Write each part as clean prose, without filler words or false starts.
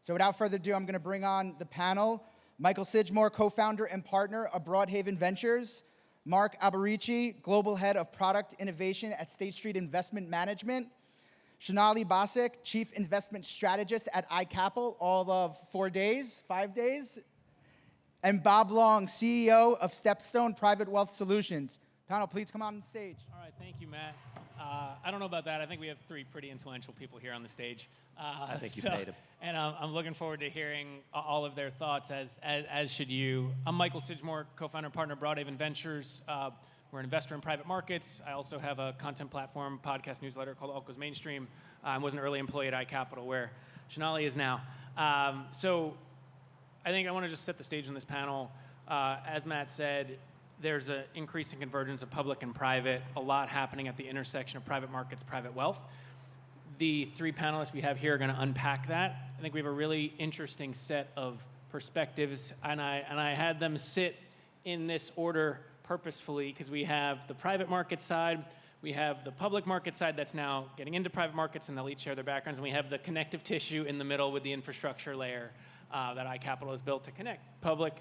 So without further ado, I'm going to bring on the panel. Michael Sidgmore, co-founder and partner of Broadhaven Ventures. Mark Alberici, global head of product innovation at State Street Investment Management. Shonali Basic, chief investment strategist at iCapital, all of 5 days. And Bob Long, CEO of Stepstone Private Wealth Solutions. Panel, please come on stage. All right, thank you, Matt. I don't know about that. I think we have 3 pretty influential people here on the stage. I think you paid them. And I'm looking forward to hearing all of their thoughts, as should you. I'm Michael Sidgmore, co-founder and partner of Broadhaven Ventures. We're an investor in private markets. I also have a content platform, podcast newsletter called Alt Goes Mainstream. I was an early employee at iCapital, where Shonali is now. So I think I want to just set the stage on this panel. As Matt said, there's an increasing convergence of public and private, a lot happening at the intersection of private markets, private wealth. The 3 panelists we have here are going to unpack that. I think we have a really interesting set of perspectives, and I had them sit in this order purposefully because we have the private market side, we have the public market side that's now getting into private markets, and they'll each share their backgrounds, and we have the connective tissue in the middle with the infrastructure layer that iCapital has built to connect public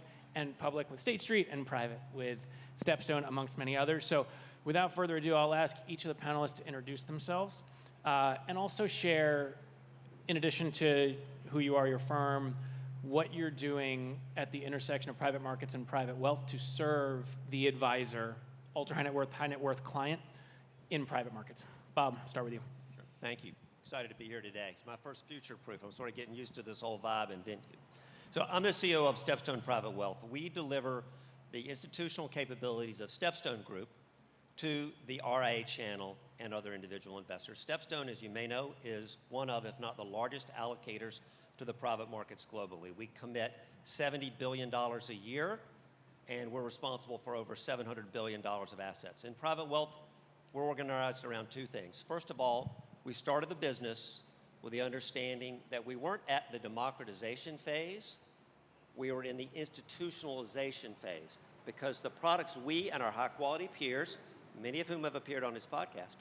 with State Street and private with Stepstone, amongst many others. So without further ado, I'll ask each of the panelists to introduce themselves and also share, in addition to who you are, your firm, what you're doing at the intersection of private markets and private wealth to serve the advisor, ultra high net worth client in private markets. Bob, I'll start with you. Sure. Thank you. Excited to be here today. It's my first future proof. I'm sort of getting used to this whole vibe and venue. So I'm the CEO of Stepstone Private Wealth. We deliver the institutional capabilities of Stepstone Group to the RIA channel and other individual investors. Stepstone, as you may know, is one of, if not the largest allocators to the private markets globally. We commit $70 billion a year, and we're responsible for over $700 billion of assets. In private wealth, we're organized around 2 things. First of all, we started the business with the understanding that we weren't at the democratization phase, we were in the institutionalization phase, because the products we and our high quality peers, many of whom have appeared on this podcast,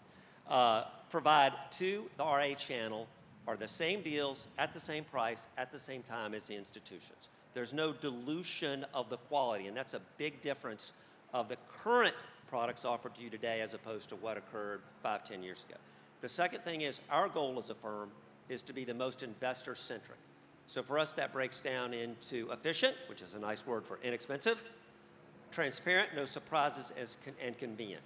provide to the RA channel are the same deals at the same price at the same time as the institutions. There's no dilution of the quality, and that's a big difference of the current products offered to you today as opposed to what occurred 5, 10 years ago. The second thing is our goal as a firm is to be the most investor-centric. So for us, that breaks down into efficient, which is a nice word for inexpensive, transparent, no surprises, and convenient.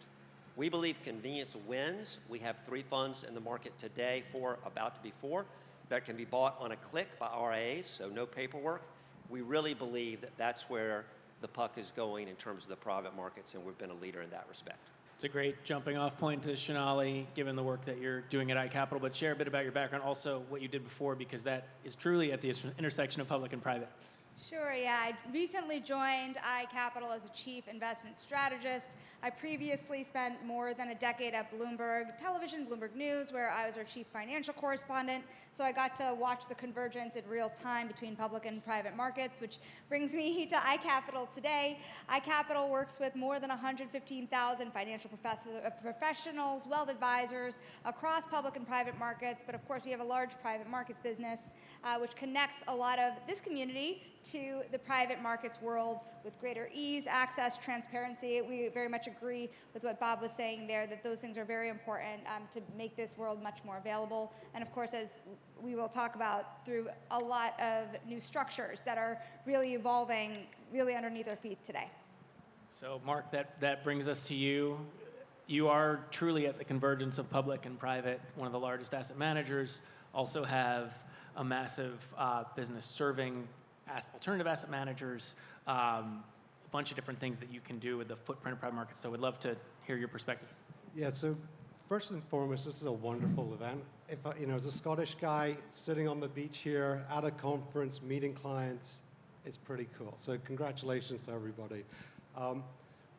We believe convenience wins. We have 3 funds in the market today, 4 about to be 4, that can be bought on a click by RIAs, so no paperwork. We really believe that that's where the puck is going in terms of the private markets, and we've been a leader in that respect. It's a great jumping off point to Shonali, given the work that you're doing at iCapital, but share a bit about your background, also what you did before, because that is truly at the intersection of public and private. Sure, yeah. I recently joined iCapital as a chief investment strategist. I previously spent more than a decade at Bloomberg Television, Bloomberg News, where I was our chief financial correspondent. So I got to watch the convergence in real time between public and private markets, which brings me to iCapital today. iCapital works with more than 115,000 financial professionals, wealth advisors across public and private markets. But of course, we have a large private markets business, which connects a lot of this community to the private markets world with greater ease, access, transparency. We very much agree with what Bob was saying there, that those things are very important to make this world much more available. And of course, as we will talk about, through a lot of new structures that are really evolving, really underneath our feet today. So Mark, that brings us to you. You are truly at the convergence of public and private, one of the largest asset managers, also have a massive business serving alternative asset managers, a bunch of different things that you can do with the footprint of private markets. So we'd love to hear your perspective. Yeah, so first and foremost, this is a wonderful event. If as a Scottish guy sitting on the beach here at a conference, meeting clients, it's pretty cool. So congratulations to everybody.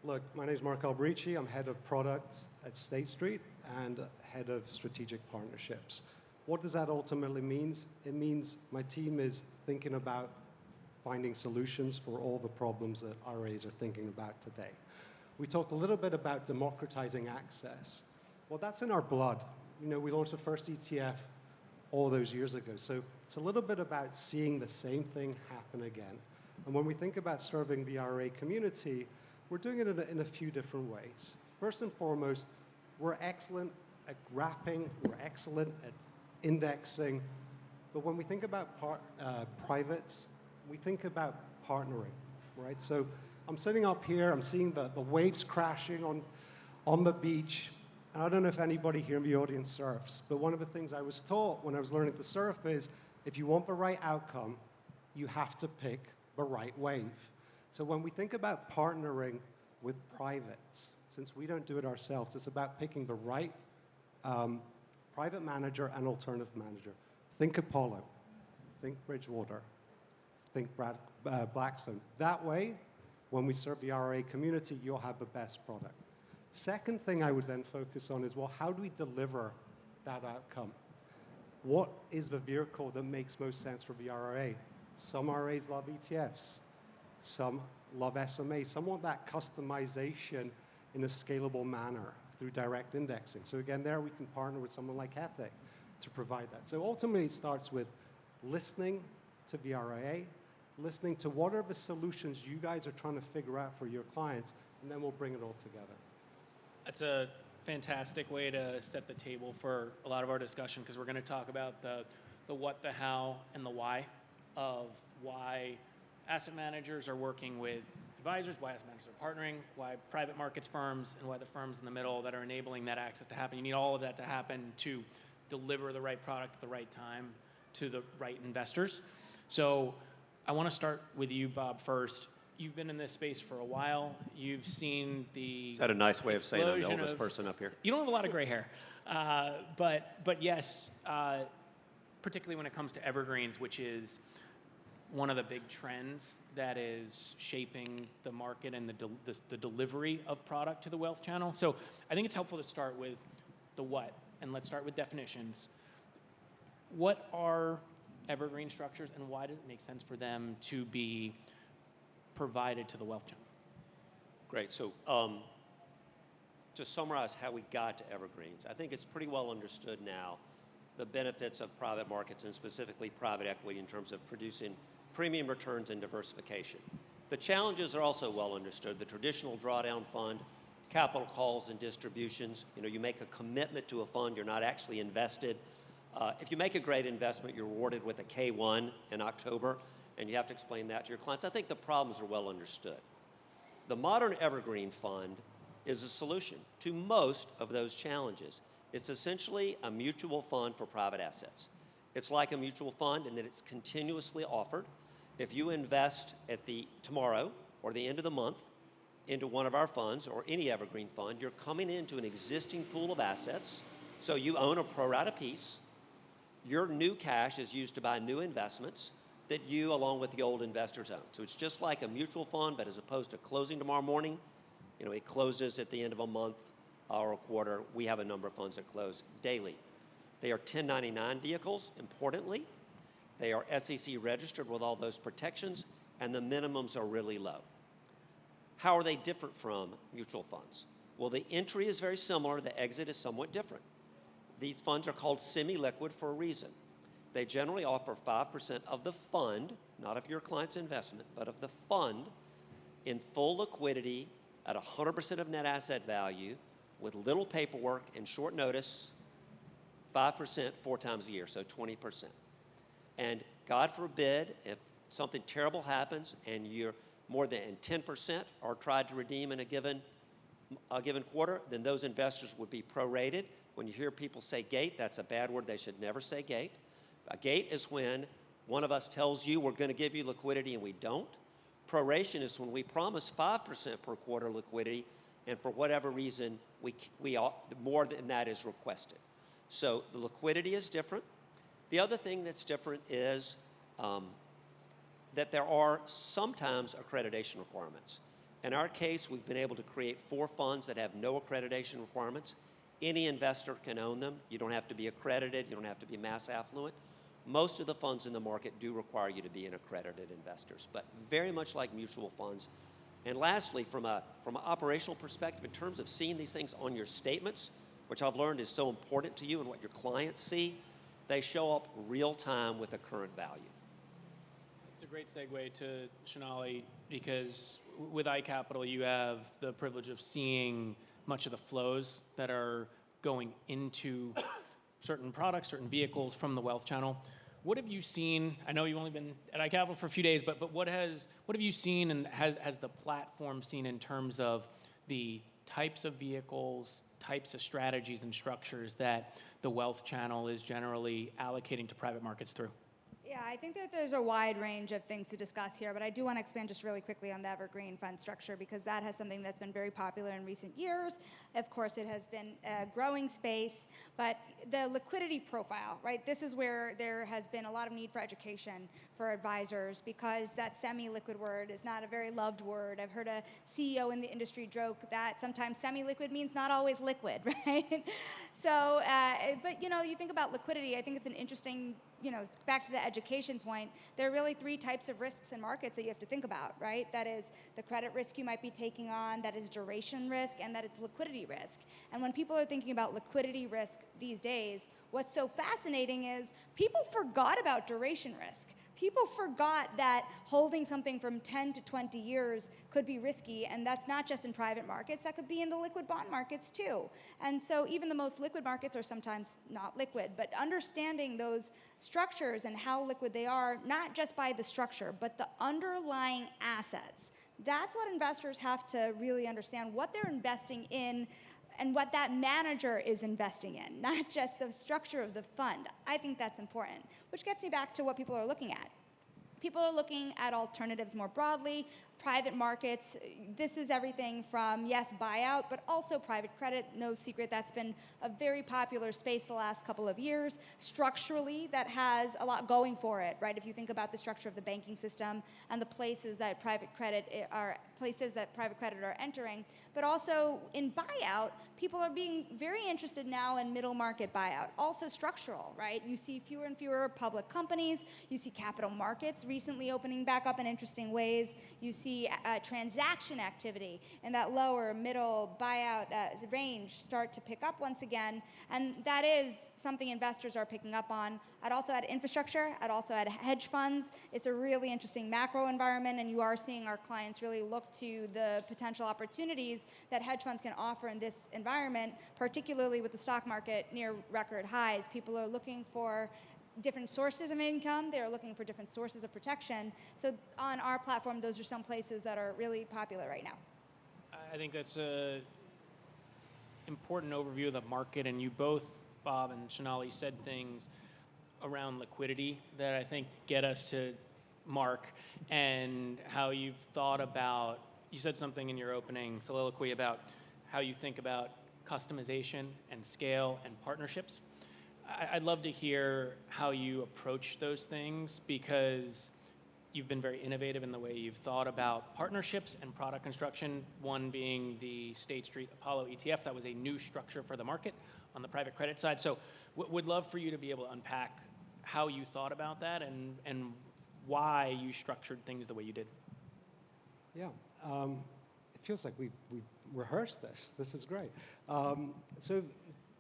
Look, my name is Mark Alberici. I'm head of product at State Street and head of strategic partnerships. What does that ultimately mean? It means my team is thinking about finding solutions for all the problems that RAs are thinking about today. We talked a little bit about democratizing access. Well, that's in our blood. We launched the first ETF all those years ago. So it's a little bit about seeing the same thing happen again. And when we think about serving the RIA community, we're doing it in a few different ways. First and foremost, we're excellent at wrapping, we're excellent at indexing, but when we think about privates, we think about partnering, right? So I'm sitting up here, I'm seeing the waves crashing on the beach, and I don't know if anybody here in the audience surfs, but one of the things I was taught when I was learning to surf is if you want the right outcome, you have to pick the right wave. So when we think about partnering with privates, since we don't do it ourselves, it's about picking the right private manager and alternative manager. Think Apollo, think Bridgewater, think Blackstone. That way, when we serve the RIA community, you'll have the best product. Second thing I would then focus on is, well, how do we deliver that outcome? What is the vehicle that makes most sense for the RIA? Some RIAs love ETFs. Some love SMA. Some want that customization in a scalable manner through direct indexing. So again, there we can partner with someone like Ethic to provide that. So ultimately, it starts with listening to the RIA, listening to what are the solutions you guys are trying to figure out for your clients, and then we'll bring it all together. That's a fantastic way to set the table for a lot of our discussion, because we're going to talk about the what, the how, and the why of why asset managers are working with advisors, why asset managers are partnering, why private markets firms, and why the firms in the middle that are enabling that access to happen. You need all of that to happen to deliver the right product at the right time to the right investors. So I want to start with you, Bob, first. You've been in this space for a while. You've seen the Is that a nice way of saying I'm the explosion oldest of- person up here? You don't have a lot of gray hair, but yes, particularly when it comes to evergreens, which is one of the big trends that is shaping the market and the delivery of product to the wealth channel. So I think it's helpful to start with the what, and let's start with definitions. What are evergreen structures, and why does it make sense for them to be provided to the wealth channel? Great. So to summarize how we got to evergreens, I think it's pretty well understood now the benefits of private markets and specifically private equity in terms of producing premium returns and diversification. The challenges are also well understood. The traditional drawdown fund, capital calls and distributions. You know, you make a commitment to a fund, you're not actually invested. If you make a great investment, you're rewarded with a K1 in October, and you have to explain that to your clients. I think the problems are well understood. The modern evergreen fund is a solution to most of those challenges. It's essentially a mutual fund for private assets. It's like a mutual fund in that it's continuously offered. If you invest at tomorrow or the end of the month into one of our funds or any evergreen fund, you're coming into an existing pool of assets, so you own a pro rata piece. Your new cash is used to buy new investments that you, along with the old investors, own. So it's just like a mutual fund, but as opposed to closing tomorrow morning, you know, it closes at the end of a month or a quarter. We have a number of funds that close daily. They are 1099 vehicles, importantly. They are SEC registered with all those protections, and the minimums are really low. How are they different from mutual funds? Well, the entry is very similar. The exit is somewhat different. These funds are called semi-liquid for a reason. They generally offer 5% of the fund, not of your client's investment, but of the fund in full liquidity at 100% of net asset value with little paperwork and short notice, 5% 4 times a year, so 20%. And God forbid, if something terrible happens and you're more than 10% are tried to redeem in a given quarter, then those investors would be prorated. When you hear people say gate, that's a bad word. They should never say gate. A gate is when one of us tells you we're going to give you liquidity and we don't. Proration is when we promise 5% per quarter liquidity, and for whatever reason, more than that is requested. So the liquidity is different. The other thing that's different is that there are sometimes accreditation requirements. In our case, we've been able to create 4 funds that have no accreditation requirements. Any investor can own them. You don't have to be accredited. You don't have to be mass affluent. Most of the funds in the market do require you to be an accredited investors, but very much like mutual funds. And lastly, from an operational perspective, in terms of seeing these things on your statements, which I've learned is so important to you and what your clients see, they show up real time with a current value. It's a great segue to Sonali, because with iCapital, you have the privilege of seeing much of the flows that are going into certain products, certain vehicles from the wealth channel. What have you seen? I know you've only been at iCapital for a few days, but what have you seen, and has the platform seen in terms of the types of vehicles, types of strategies and structures that the wealth channel is generally allocating to private markets through? Yeah, I think that there's a wide range of things to discuss here, but I do want to expand just really quickly on the evergreen fund structure, because that has something that's been very popular in recent years. Of course, it has been a growing space, but the liquidity profile, right? This is where there has been a lot of need for education for advisors, because that semi-liquid word is not a very loved word. I've heard a CEO in the industry joke that sometimes semi-liquid means not always liquid, right? So, but you think about liquidity, I think it's an interesting, back to the education point, there are really three types of risks in markets that you have to think about, right? That is the credit risk you might be taking on, that is duration risk, and that it's liquidity risk. And when people are thinking about liquidity risk these days, what's so fascinating is people forgot about duration risk. People forgot that holding something from 10 to 20 years could be risky, and that's not just in private markets, that could be in the liquid bond markets too. And so even the most liquid markets are sometimes not liquid, but understanding those structures and how liquid they are, not just by the structure, but the underlying assets. That's what investors have to really understand, what they're investing in and what that manager is investing in, not just the structure of the fund. I think that's important, which gets me back to what people are looking at. People are looking at alternatives more broadly, private markets. This is everything from, yes, buyout, but also private credit. No secret that's been a very popular space the last couple of years. Structurally, that has a lot going for it, right? If you think about the structure of the banking system and the places that private credit are entering, but also in buyout, people are being very interested now in middle market buyout. Also structural, right? You see fewer and fewer public companies. You see capital markets recently opening back up in interesting ways. You see transaction activity in that lower middle buyout range start to pick up once again, and that is something investors are picking up on. I'd also add infrastructure. I'd also add hedge funds. It's a really interesting macro environment, and you are seeing our clients really look to the potential opportunities that hedge funds can offer in this environment, particularly with the stock market near record highs. People are looking for different sources of income. They're looking for different sources of protection. So on our platform, those are some places that are really popular right now. I think that's an important overview of the market, and you both, Bob and Sonali, said things around liquidity that I think get us to Mark, and how you've thought about, you said something in your opening soliloquy about how you think about customization and scale and partnerships. I'd love to hear how you approach those things, because you've been very innovative in the way you've thought about partnerships and product construction, one being the State Street Apollo ETF. That was a new structure for the market on the private credit side. So would love for you to be able to unpack how you thought about that and why you structured things the way you did. Yeah, it feels like we've rehearsed this. This is great. So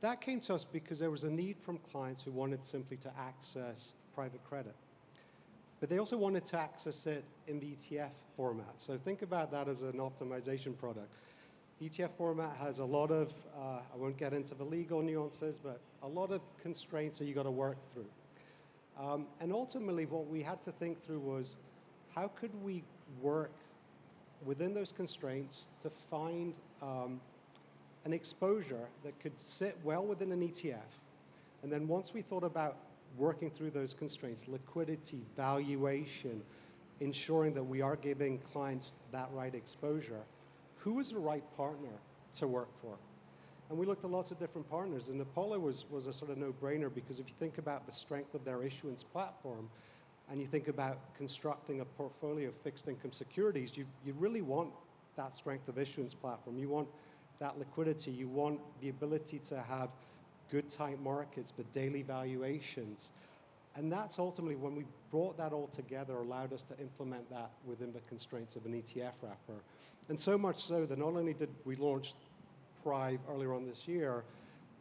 that came to us because there was a need from clients who wanted simply to access private credit. But they also wanted to access it in the ETF format. So think about that as an optimization product. ETF format has a lot of, I won't get into the legal nuances, but a lot of constraints that you got to work through. And ultimately, what we had to think through was, how could we work within those constraints to find an exposure that could sit well within an ETF. And then once we thought about working through those constraints, liquidity, valuation, ensuring that we are giving clients that right exposure, who was the right partner to work for? And we looked at lots of different partners, and Apollo was a sort of no-brainer, because if you think about the strength of their issuance platform, and you think about constructing a portfolio of fixed income securities, you really want that strength of issuance platform. You want that liquidity. You want the ability to have good tight markets, but daily valuations. And that's ultimately, when we brought that all together, allowed us to implement that within the constraints of an ETF wrapper. And so much so that not only did we launch Prive earlier on this year,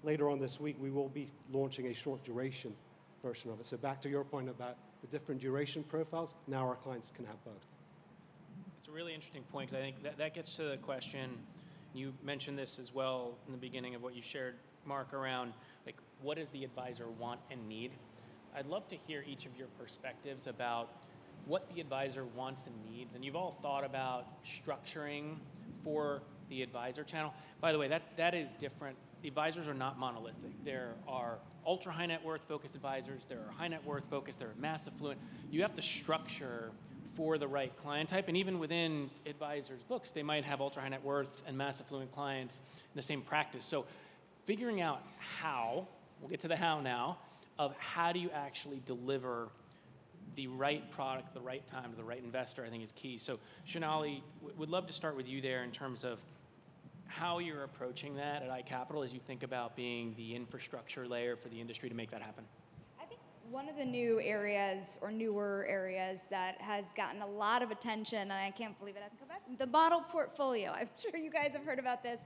later on this week, we will be launching a short duration version of it. So back to your point about the different duration profiles, now our clients can have both. It's a really interesting point because I think that gets to the question, you mentioned this as well in the beginning of what you shared, Mark, around like what does the advisor want and need? I'd love to hear each of your perspectives about what the advisor wants and needs. And you've all thought about structuring for the advisor channel. By the way, that is different. The advisors are not monolithic. There are ultra high net worth focused advisors, there are high net worth focused, there are mass affluent. You have to structure for the right client type, and even within advisors' books, they might have ultra high net worth and mass affluent clients in the same practice. So figuring out how, we'll get to the how now, of how do you actually deliver the right product, the right time to the right investor, I think is key. So Shonali, would love to start with you there in terms of how you're approaching that at iCapital as you think about being the infrastructure layer for the industry to make that happen. I think one of the new areas or newer areas that has gotten a lot of attention, and I can't believe it hasn't come back, the model portfolio. I'm sure you guys have heard about this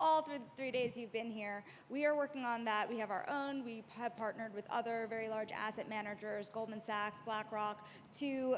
all through the 3 days you've been here. We are working on that. We have our own. We have partnered with other very large asset managers, Goldman Sachs, BlackRock, to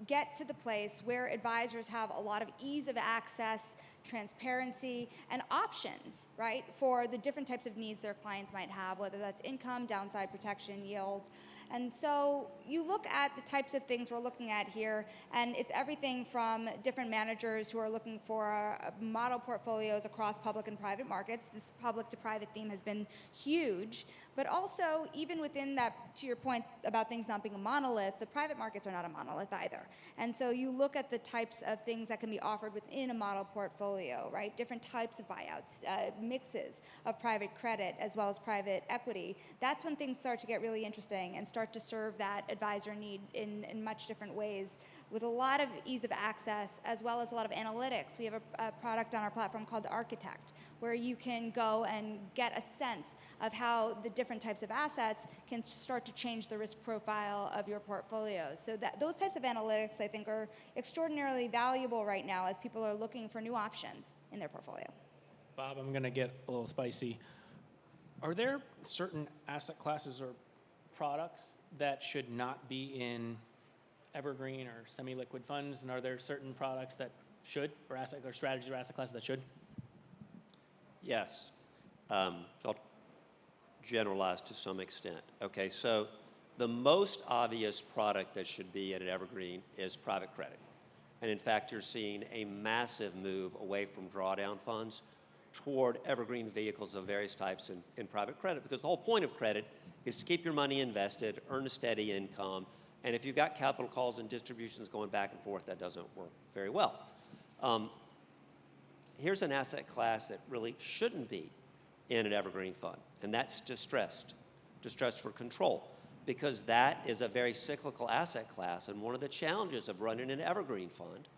get to the place where advisors have a lot of ease of access, transparency, and options, right, for the different types of needs their clients might have, whether that's income, downside protection, yield. And so you look at the types of things we're looking at here, and it's everything from different managers who are looking for model portfolios across public and private markets. This public to private theme has been huge, but also even within that, to your point about things not being a monolith, the private markets are not a monolith either. And so you look at the types of things that can be offered within a model portfolio, right? Different types of buyouts, mixes of private credit as well as private equity. That's when things start to get really interesting and start to serve that advisor need in much different ways with a lot of ease of access as well as a lot of analytics. We have a product on our platform called the Architect where you can go and get a sense of how the different types of assets can start to change the risk profile of your portfolio. So that those types of analytics, I think, are extraordinarily valuable right now as people are looking for new options in their portfolio. Bob, I'm going to get a little spicy. Are there certain asset classes or products that should not be in evergreen or semi-liquid funds, and are there certain products that should, or asset or strategies or asset classes that should? Yes. I'll generalize to some extent. Okay, so the most obvious product that should be in an evergreen is private credit. And in fact, you're seeing a massive move away from drawdown funds toward evergreen vehicles of various types in private credit, because the whole point of credit is to keep your money invested, earn a steady income, and if you've got capital calls and distributions going back and forth, that doesn't work very well. Here's an asset class that really shouldn't be in an evergreen fund, and that's distressed for control, because that is a very cyclical asset class, and one of the challenges of running an evergreen fund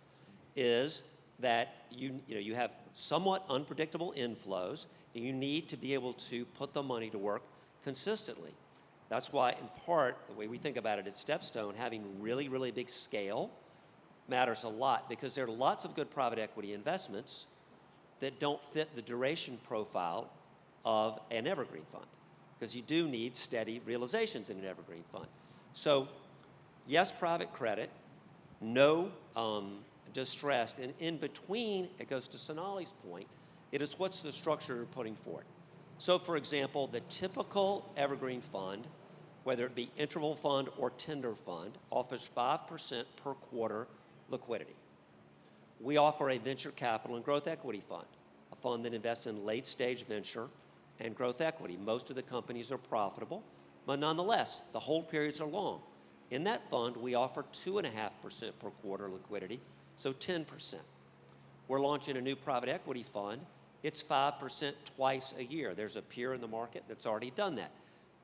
is that you have somewhat unpredictable inflows, and you need to be able to put the money to work consistently. That's why, in part, the way we think about it at StepStone, having really, really big scale matters a lot, because there are lots of good private equity investments that don't fit the duration profile of an evergreen fund, because you do need steady realizations in an evergreen fund. So, yes, private credit, no distressed, and in between, it goes to Sonali's point, it is what's the structure you're putting for it. So, for example, the typical evergreen fund, whether it be interval fund or tender fund, offers 5% per quarter liquidity. We offer a venture capital and growth equity fund, a fund that invests in late-stage venture and growth equity. Most of the companies are profitable, but nonetheless, the hold periods are long. In that fund, we offer 2.5% per quarter liquidity, so 10%. We're launching a new private equity fund. It's 5% twice a year. There's a peer in the market that's already done that.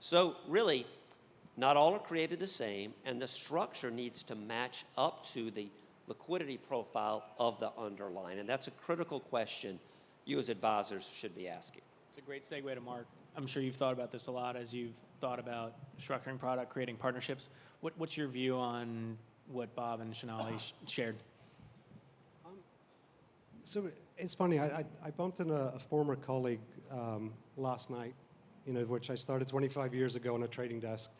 So really, not all are created the same, and the structure needs to match up to the liquidity profile of the underlying, and that's a critical question you as advisors should be asking. It's a great segue to Mark. I'm sure you've thought about this a lot as you've thought about structuring product, creating partnerships. What's your view on what Bob and Shonali shared? So it's funny, I bumped into a former colleague last night, which I started 25 years ago on a trading desk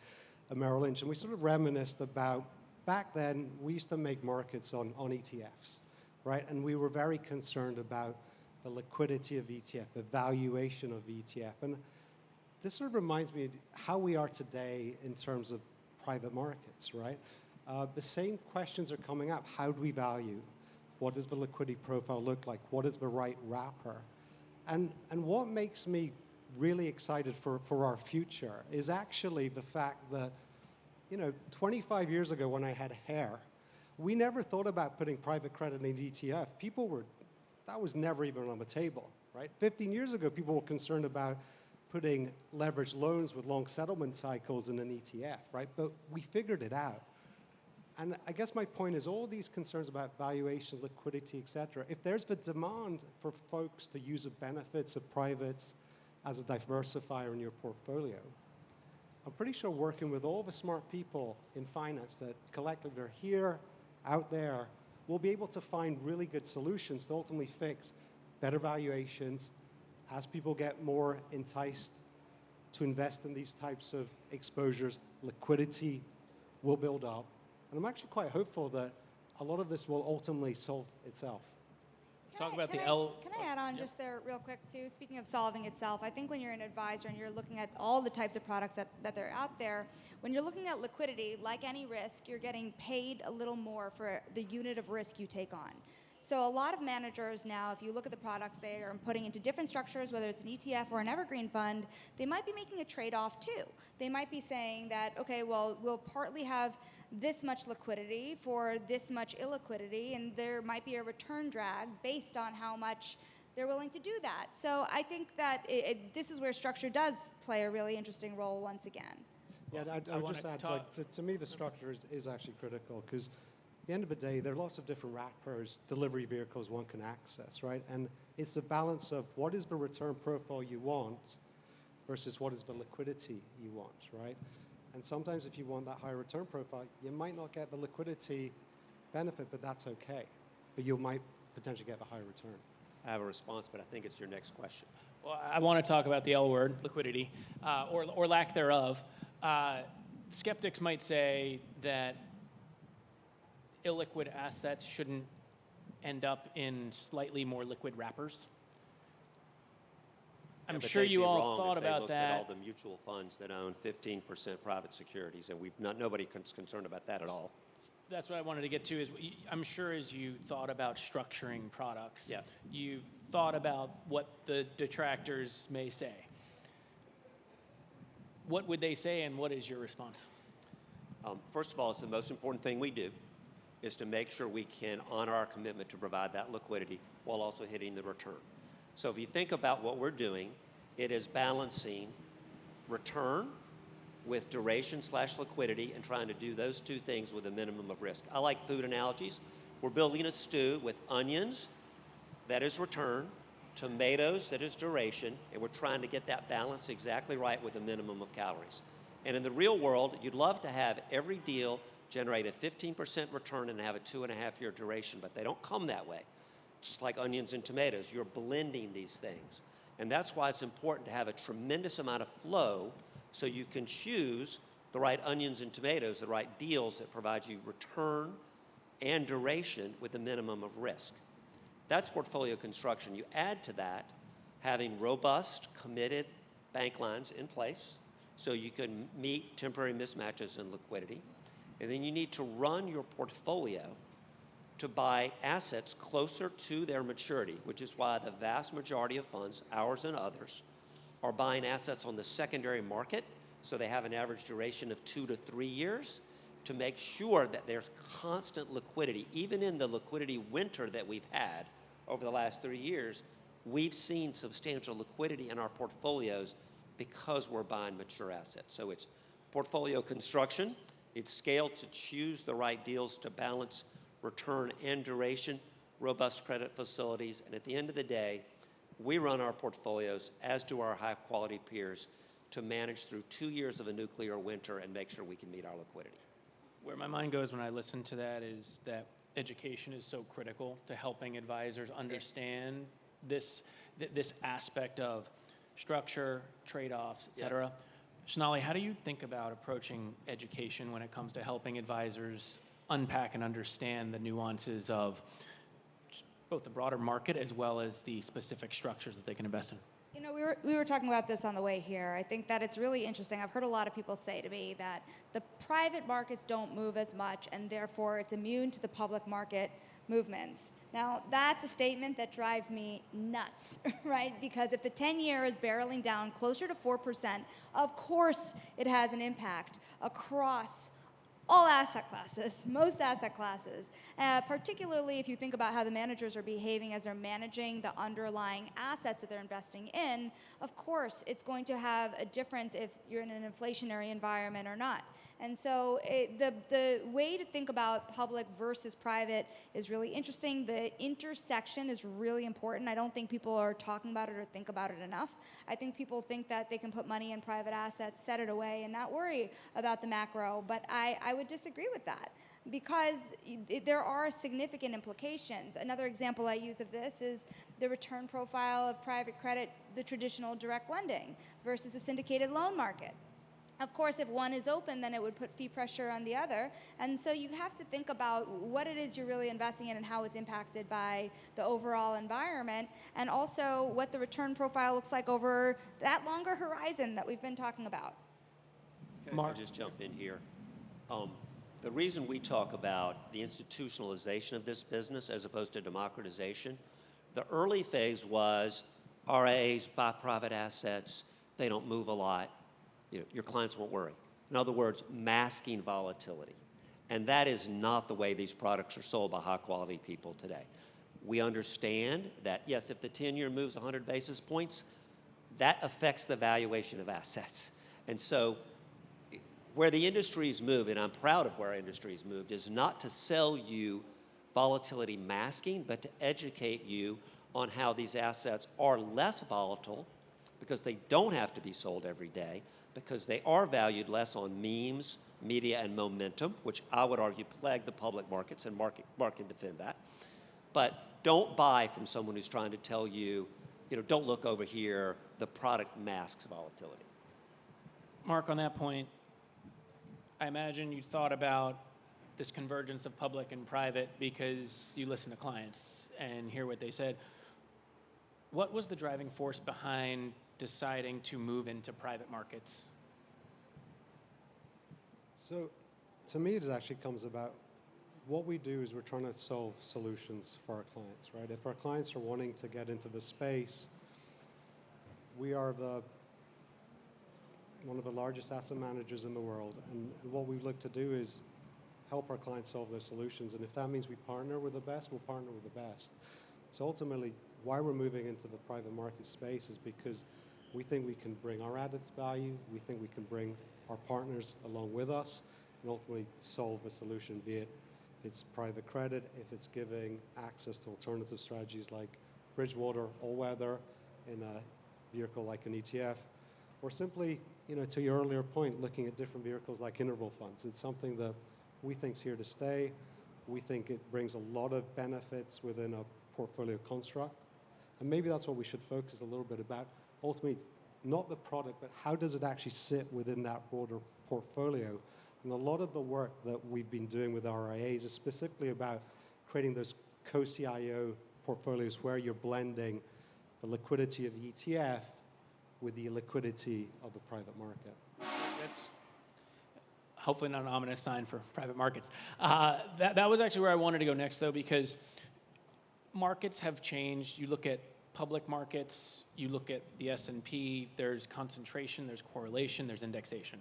at Merrill Lynch. And we sort of reminisced about, back then, we used to make markets on ETFs, right? And we were very concerned about the liquidity of ETF, the valuation of ETF. And this sort of reminds me of how we are today in terms of private markets, right? The same questions are coming up. How do we value? What does the liquidity profile look like? What is the right wrapper? And what makes me really excited for our future is actually the fact that, 25 years ago when I had hair, we never thought about putting private credit in an ETF. That was never even on the table, right? 15 years ago, people were concerned about putting leveraged loans with long settlement cycles in an ETF, right? But we figured it out. And I guess my point is all these concerns about valuation, liquidity, et cetera, if there's the demand for folks to use the benefits of privates as a diversifier in your portfolio, I'm pretty sure working with all the smart people in finance that collectively are here, out there, we'll be able to find really good solutions to ultimately fix better valuations as people get more enticed to invest in these types of exposures. Liquidity will build up. And I'm actually quite hopeful that a lot of this will ultimately solve itself. Let's talk about the L. Can I add on just there real quick too? Speaking of solving itself, I think when you're an advisor and you're looking at all the types of products that are out there, when you're looking at liquidity, like any risk, you're getting paid a little more for the unit of risk you take on. So a lot of managers now, if you look at the products they are putting into different structures, whether it's an ETF or an evergreen fund, they might be making a trade-off too. They might be saying that, okay, well, we'll partly have this much liquidity for this much illiquidity, and there might be a return drag based on how much they're willing to do that. So I think that this is where structure does play a really interesting role once again. Yeah, I would just add, to me, the structure is actually critical because at the end of the day, there are lots of different wrappers, delivery vehicles one can access, right? And it's the balance of what is the return profile you want versus what is the liquidity you want, right? And sometimes if you want that higher return profile, you might not get the liquidity benefit, but that's okay. But you might potentially get a higher return. I have a response, but I think it's your next question. Well, I want to talk about the L word, liquidity, or lack thereof. Skeptics might say that illiquid assets shouldn't end up in slightly more liquid wrappers. I'm sure you all thought about that. At all the mutual funds that own 15% private securities, and nobody's concerned about that at all. That's what I wanted to get to. Is I'm sure as you thought about structuring products, yeah, you've thought about what the detractors may say. What would they say, and what is your response? First of all, it's the most important thing we do is to make sure we can honor our commitment to provide that liquidity while also hitting the return. So if you think about what we're doing, it is balancing return with duration/liquidity and trying to do those two things with a minimum of risk. I like food analogies. We're building a stew with onions, that is return, tomatoes, that is duration, and we're trying to get that balance exactly right with a minimum of calories. And in the real world, you'd love to have every deal generate a 15% return and have a 2.5-year duration, but they don't come that way. Just like onions and tomatoes, you're blending these things. And that's why it's important to have a tremendous amount of flow so you can choose the right onions and tomatoes, the right deals that provide you return and duration with a minimum of risk. That's portfolio construction. You add to that having robust, committed bank lines in place so you can meet temporary mismatches in liquidity. And then you need to run your portfolio to buy assets closer to their maturity, which is why the vast majority of funds, ours and others, are buying assets on the secondary market, so they have an average duration of 2 to 3 years, to make sure that there's constant liquidity. Even in the liquidity winter that we've had over the last 3 years, we've seen substantial liquidity in our portfolios because we're buying mature assets. So it's portfolio construction, it's scale to choose the right deals to balance return and duration, robust credit facilities, and at the end of the day, we run our portfolios, as do our high-quality peers, to manage through 2 years of a nuclear winter and make sure we can meet our liquidity. Where my mind goes when I listen to that is that education is so critical to helping advisors understand this aspect of structure, trade-offs, et cetera. Sonali, how do you think about approaching education when it comes to helping advisors unpack and understand the nuances of both the broader market as well as the specific structures that they can invest in? You know, we were talking about this on the way here. I think that it's really interesting. I've heard a lot of people say to me that the private markets don't move as much, and therefore it's immune to the public market movements. Now, that's a statement that drives me nuts, right? Because if the 10-year is barreling down closer to 4%, of course it has an impact across all asset classes, most asset classes, particularly if you think about how the managers are behaving as they're managing the underlying assets that they're investing in. Of course, it's going to have a difference if you're in an inflationary environment or not. And so the way to think about public versus private is really interesting. The intersection is really important. I don't think people are talking about it or think about it enough. I think people think that they can put money in private assets, set it away, and not worry about the macro. But I would disagree with that because there are significant implications. Another example I use of this is the return profile of private credit, the traditional direct lending versus the syndicated loan market. Of course, if one is open, then it would put fee pressure on the other. And so you have to think about what it is you're really investing in and how it's impacted by the overall environment, and also what the return profile looks like over that longer horizon that we've been talking about. Mark, I'll just jump in here. The reason we talk about the institutionalization of this business as opposed to democratization, the early phase was RIAs buy private assets, they don't move a lot. Your clients won't worry. In other words, masking volatility. And that is not the way these products are sold by high-quality people today. We understand that, yes, if the 10-year moves 100 basis points, that affects the valuation of assets. And so where the industry's moved, and I'm proud of where our industry's moved, is not to sell you volatility masking, but to educate you on how these assets are less volatile because they don't have to be sold every day, because they are valued less on memes, media, and momentum, which I would argue plague the public markets, and Mark can defend that. But don't buy from someone who's trying to tell you, don't look over here, the product masks volatility. Mark, on that point, I imagine you thought about this convergence of public and private because you listen to clients and hear what they said. What was the driving force behind deciding to move into private markets? So to me, it actually comes about what we do is we're trying to solve solutions for our clients, right? If our clients are wanting to get into the space, we are one of the largest asset managers in the world, and what we look to do is help our clients solve their solutions, and if that means we partner with the best, we'll partner with the best. So ultimately, why we're moving into the private market space is because we think we can bring our added value, we think we can bring our partners along with us, and ultimately solve a solution, be it if it's private credit, if it's giving access to alternative strategies like Bridgewater, all-weather, in a vehicle like an ETF, or simply, to your earlier point, looking at different vehicles like interval funds. It's something that we think is here to stay. We think it brings a lot of benefits within a portfolio construct. And maybe that's what we should focus a little bit about. Ultimately, not the product, but how does it actually sit within that broader portfolio? And a lot of the work that we've been doing with RIAs is specifically about creating those co-CIO portfolios where you're blending the liquidity of the ETF with the liquidity of the private market. That's hopefully not an ominous sign for private markets. That was actually where I wanted to go next, though, because markets have changed. You look at public markets, you look at the S&P, there's concentration, there's correlation, there's indexation.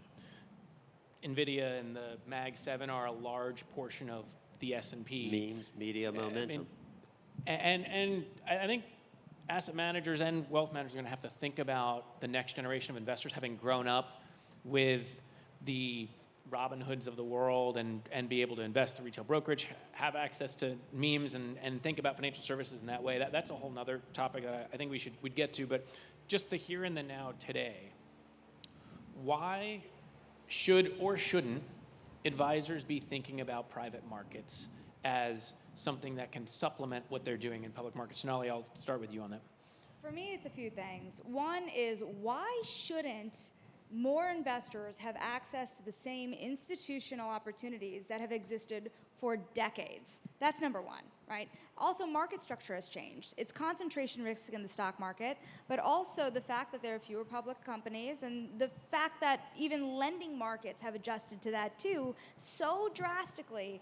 NVIDIA and the Mag 7 are a large portion of the S&P. Memes, media, momentum. And I think asset managers and wealth managers are going to have to think about the next generation of investors having grown up with the Robin Hoods of the world and be able to invest in retail brokerage, have access to memes and think about financial services in that way. That's a whole nother topic that I think we'd get to, but just the here and the now today. Why should or shouldn't advisors be thinking about private markets as something that can supplement what they're doing in public markets? Sonali, I'll start with you on that. For me, it's a few things. One is, why shouldn't more investors have access to the same institutional opportunities that have existed for decades? That's number one, right? Also, market structure has changed. It's concentration risk in the stock market, but also the fact that there are fewer public companies and the fact that even lending markets have adjusted to that too so drastically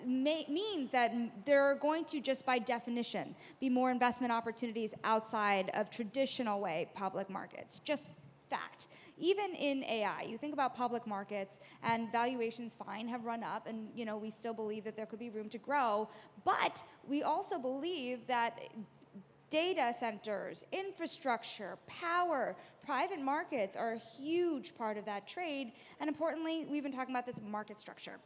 means that there are going to, just by definition, be more investment opportunities outside of traditional way public markets. Just fact. Even in AI, you think about public markets and valuations have run up, and we still believe that there could be room to grow, but we also believe that data centers, infrastructure, power, private markets are a huge part of that trade, and importantly, we've been talking about this market structure.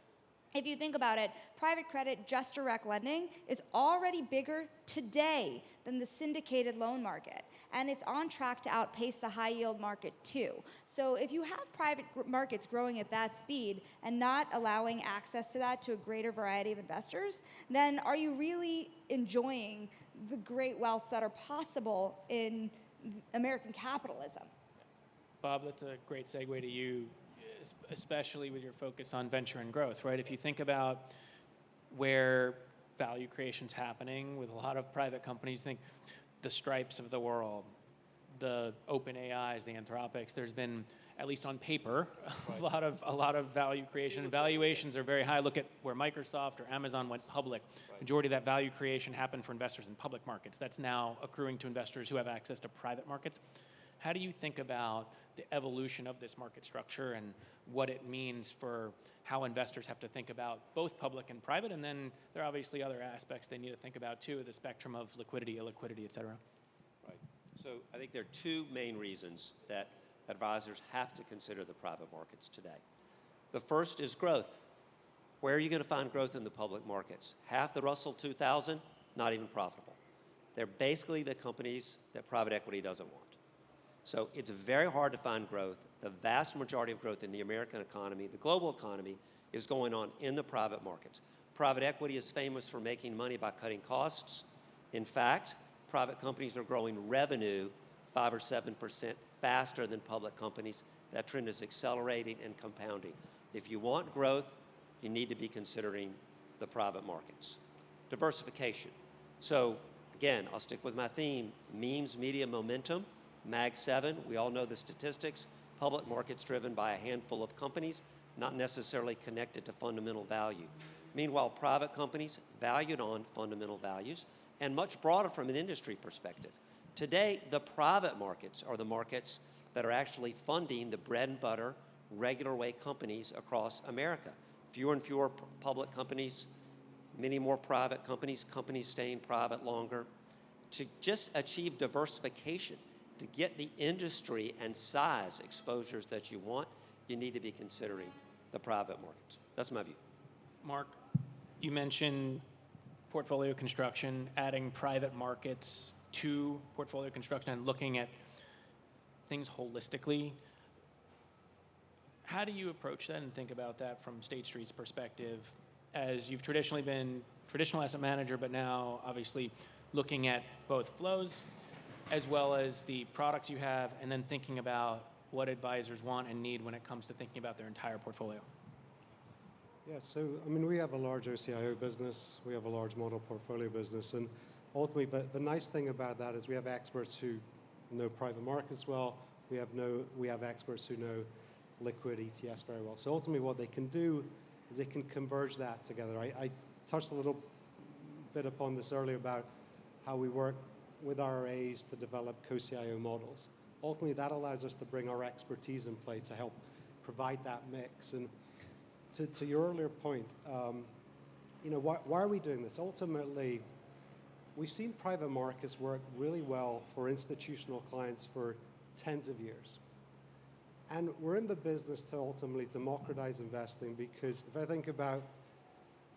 If you think about it, private credit, just direct lending, is already bigger today than the syndicated loan market. And it's on track to outpace the high yield market too. So if you have private markets growing at that speed and not allowing access to that to a greater variety of investors, then are you really enjoying the great wealths that are possible in American capitalism? Bob, that's a great segue to you, especially with your focus on venture and growth, right? If you think about where value creation's happening with a lot of private companies, think the Stripes of the world, the OpenAIs, the Anthropics, there's been, at least on paper, a lot of value creation. Valuations are very high. Look at where Microsoft or Amazon went public. Majority of that value creation happened for investors in public markets. That's now accruing to investors who have access to private markets. How do you think about the evolution of this market structure and what it means for how investors have to think about both public and private? And then there are obviously other aspects they need to think about too, the spectrum of liquidity, illiquidity, et cetera. Right. So I think there are two main reasons that advisors have to consider the private markets today. The first is growth. Where are you going to find growth in the public markets? Half the Russell 2000, not even profitable. They're basically the companies that private equity doesn't want. So it's very hard to find growth. The vast majority of growth in the American economy, the global economy, is going on in the private markets. Private equity is famous for making money by cutting costs. In fact, private companies are growing revenue 5 or 7% faster than public companies. That trend is accelerating and compounding. If you want growth, you need to be considering the private markets. Diversification. So again, I'll stick with my theme, memes, media, momentum. Mag 7, we all know the statistics. Public markets driven by a handful of companies, not necessarily connected to fundamental value. Meanwhile, private companies valued on fundamental values and much broader from an industry perspective. Today, the private markets are the markets that are actually funding the bread and butter, regular way companies across America. Fewer and fewer public companies, many more private companies, companies staying private longer. To just achieve diversification, to get the industry and size exposures that you want, you need to be considering the private markets. That's my view. Mark, you mentioned portfolio construction, adding private markets to portfolio construction and looking at things holistically. How do you approach that and think about that from State Street's perspective, as you've traditionally been traditional asset manager, but now obviously looking at both flows as well as the products you have, and then thinking about what advisors want and need when it comes to thinking about their entire portfolio? Yeah, so I mean, we have a large OCIO business, we have a large model portfolio business, and ultimately, but the nice thing about that is we have experts who know private markets well, we have experts who know liquid ETFs very well. So ultimately what they can do is they can converge that together. I touched a little bit upon this earlier about how we work with our RIAs to develop co-CIO models. Ultimately, that allows us to bring our expertise in play to help provide that mix. And to your earlier point, why are we doing this? Ultimately, we've seen private markets work really well for institutional clients for tens of years. And we're in the business to ultimately democratize investing, because if I think about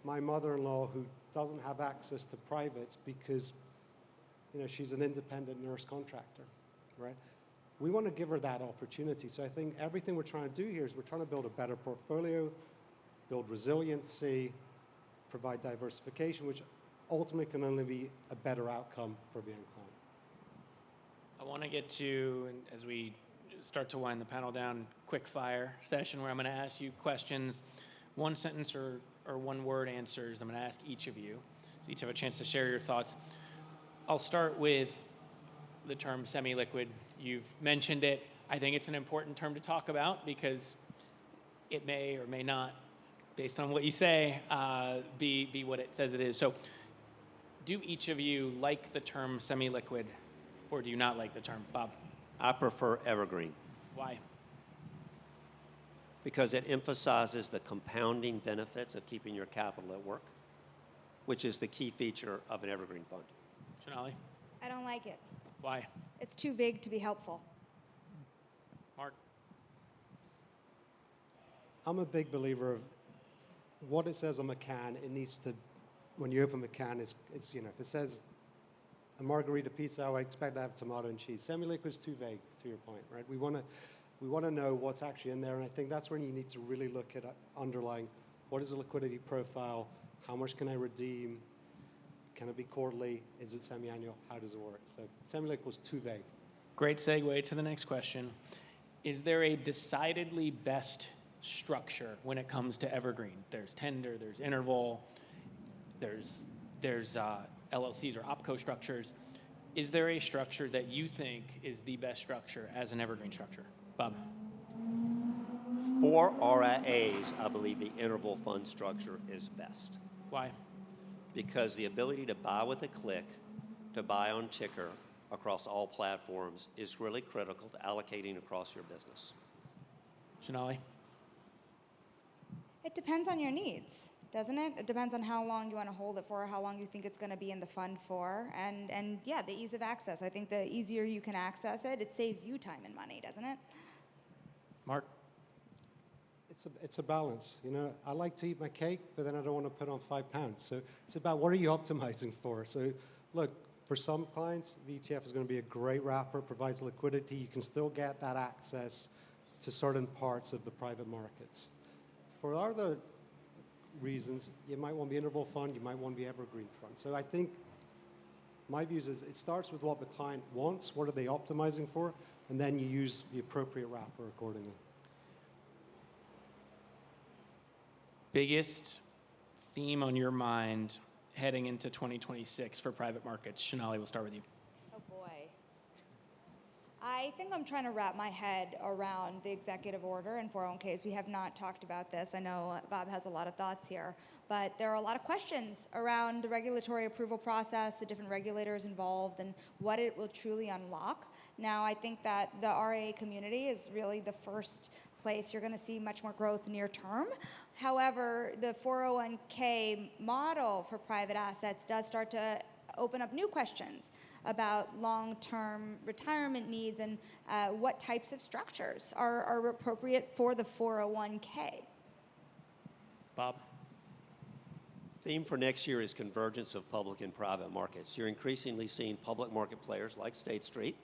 my mother-in-law who doesn't have access to privates because she's an independent nurse contractor, right? We want to give her that opportunity. So I think everything we're trying to do here is we're trying to build a better portfolio, build resiliency, provide diversification, which ultimately can only be a better outcome for the end client. I want to get to, as we start to wind the panel down, quick fire session where I'm going to ask you questions, one sentence or one word answers. I'm going to ask each of you. So each have a chance to share your thoughts. I'll start with the term semi-liquid. You've mentioned it. I think it's an important term to talk about because it may or may not, based on what you say, be what it says it is. So do each of you like the term semi-liquid or do you not like the term? Bob? I prefer evergreen Why? because it emphasizes the compounding benefits of keeping your capital at work, which is the key feature of an evergreen fund. Sonali? I don't like it. Why? It's too vague to be helpful. Mark? I'm a big believer of what it says on the can. It needs to, when you open the can, it's if it says a margarita pizza, I would expect to have tomato and cheese. Semi-liquid is too vague, to your point, right? We want to know what's actually in there, and I think that's when you need to really look at underlying what is the liquidity profile, how much can I redeem, can it be quarterly, is it semi-annual, how does it work? So semi-liquid was too vague. Great segue to the next question. Is there a decidedly best structure when it comes to evergreen? There's tender, there's interval, there's LLCs or OpCo structures. Is there a structure that you think is the best structure as an evergreen structure? Bob? For RIAs, I believe the interval fund structure is best Why? because the ability to buy with a click, to buy on ticker across all platforms is really critical to allocating across your business. Sonali? It depends on your needs, doesn't it? It depends on how long you want to hold it for, how long you think it's going to be in the fund for, and yeah, the ease of access. I think the easier you can access it, it saves you time and money, doesn't it? Mark? It's a balance. I like to eat my cake, but then I don't want to put on 5 pounds. So it's about what are you optimizing for? So look, for some clients, the ETF is going to be a great wrapper, provides liquidity. You can still get that access to certain parts of the private markets. For other reasons, you might want to be interval fund, you might want to be evergreen fund. So I think my views is it starts with what the client wants, what are they optimizing for, and then you use the appropriate wrapper accordingly. Biggest theme on your mind heading into 2026 for private markets? Sonali, we'll start with you. Oh boy. I think I'm trying to wrap my head around the executive order and 401ks. We have not talked about this. I know Bob has a lot of thoughts here, but there are a lot of questions around the regulatory approval process, the different regulators involved, and what it will truly unlock. Now, I think that the RIA community is really the first place you're going to see much more growth near term. However, the 401k model for private assets does start to open up new questions about long-term retirement needs and what types of structures are appropriate for the 401k. Bob? Theme for next year is convergence of public and private markets. You're increasingly seeing public market players like State Street,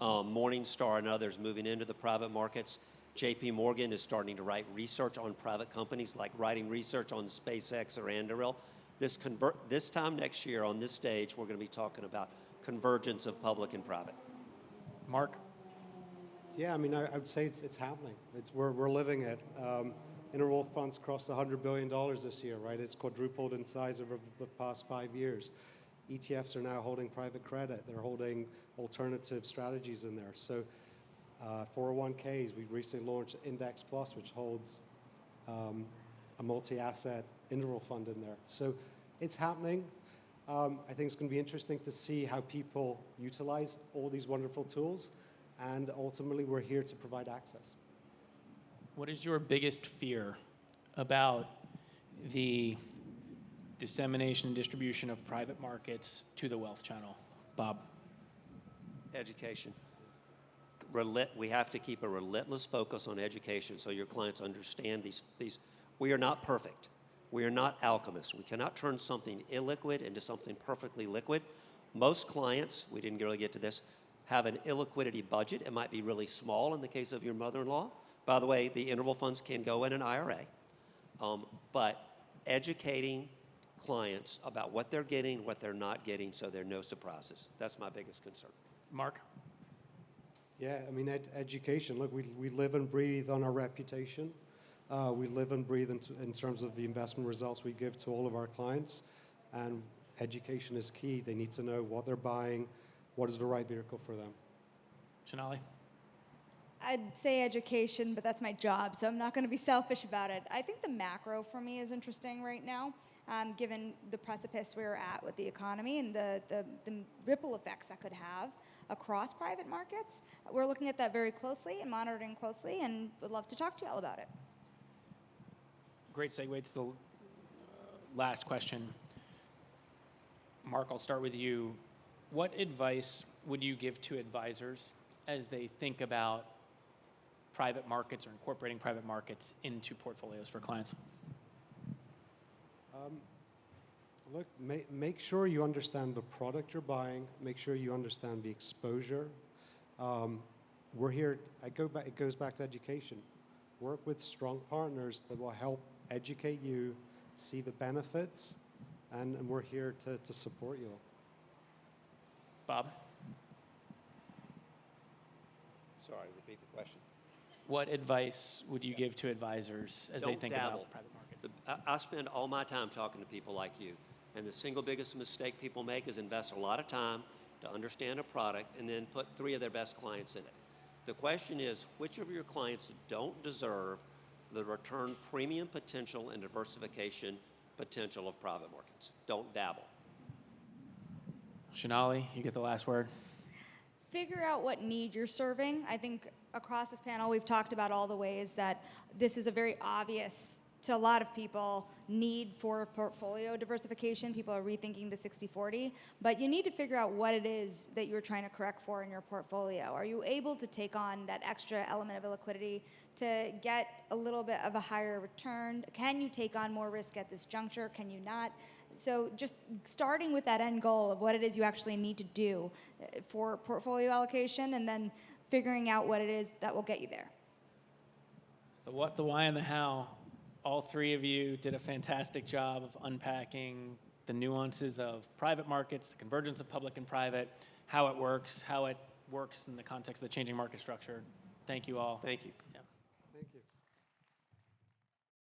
Morningstar and others moving into the private markets. JP Morgan is starting to write research on private companies, like writing research on SpaceX or Anduril. This time next year on this stage, we're going to be talking about convergence of public and private. Mark? Yeah, I mean, I would say it's happening. We're living it. Interval funds crossed $100 billion this year, right? It's quadrupled in size over the past 5 years. ETFs are now holding private credit. They're holding alternative strategies in there. So 401ks, we've recently launched Index Plus, which holds a multi-asset interval fund in there. So it's happening. I think it's going to be interesting to see how people utilize all these wonderful tools. And ultimately, we're here to provide access. What is your biggest fear about the dissemination and distribution of private markets to the wealth channel? Bob? Education. We have to keep a relentless focus on education so your clients understand these. We are not perfect. We are not alchemists. We cannot turn something illiquid into something perfectly liquid. Most clients, we didn't really get to this, have an illiquidity budget. It might be really small in the case of your mother-in-law. By the way, the interval funds can go in an IRA. But educating clients about what they're getting, what they're not getting, so there are no surprises. That's my biggest concern. Mark? Yeah, I mean, education. Look, we live and breathe on our reputation. We live and breathe in terms of the investment results we give to all of our clients. And education is key. They need to know what they're buying, what is the right vehicle for them. Sonali? I'd say education, but that's my job, so I'm not going to be selfish about it. I think the macro for me is interesting right now, given the precipice we're at with the economy and the ripple effects that could have across private markets. We're looking at that very closely and monitoring closely, and would love to talk to you all about it. Great segue to the last question. Mark, I'll start with you. What advice would you give to advisors as they think about private markets or incorporating private markets into portfolios for clients? Look, make sure you understand the product you're buying. Make sure you understand the exposure. We're here. It goes back to education. Work with strong partners that will help educate you, see the benefits, and we're here to support you. Bob? Sorry, repeat the question. What advice would you give to advisors as they Don't think dabble. about private markets? I spend all my time talking to people like you, and the single biggest mistake people make is invest a lot of time to understand a product and then put 3 of their best clients in it. The question is, which of your clients don't deserve the return premium potential and diversification potential of private markets? Don't dabble. Sonali, you get the last word. Figure out what need you're serving. I think across this panel, we've talked about all the ways that this is a very obvious, to a lot of people, need for portfolio diversification. People are rethinking the 60-40, but you need to figure out what it is that you're trying to correct for in your portfolio. Are you able to take on that extra element of illiquidity to get a little bit of a higher return? Can you take on more risk at this juncture? Can you not? So just starting with that end goal of what it is you actually need to do for portfolio allocation, and then figuring out what it is that will get you there. The what, the why, and the how. All 3 of you did a fantastic job of unpacking the nuances of private markets, the convergence of public and private, how it works in the context of the changing market structure. Thank you all. Thank you.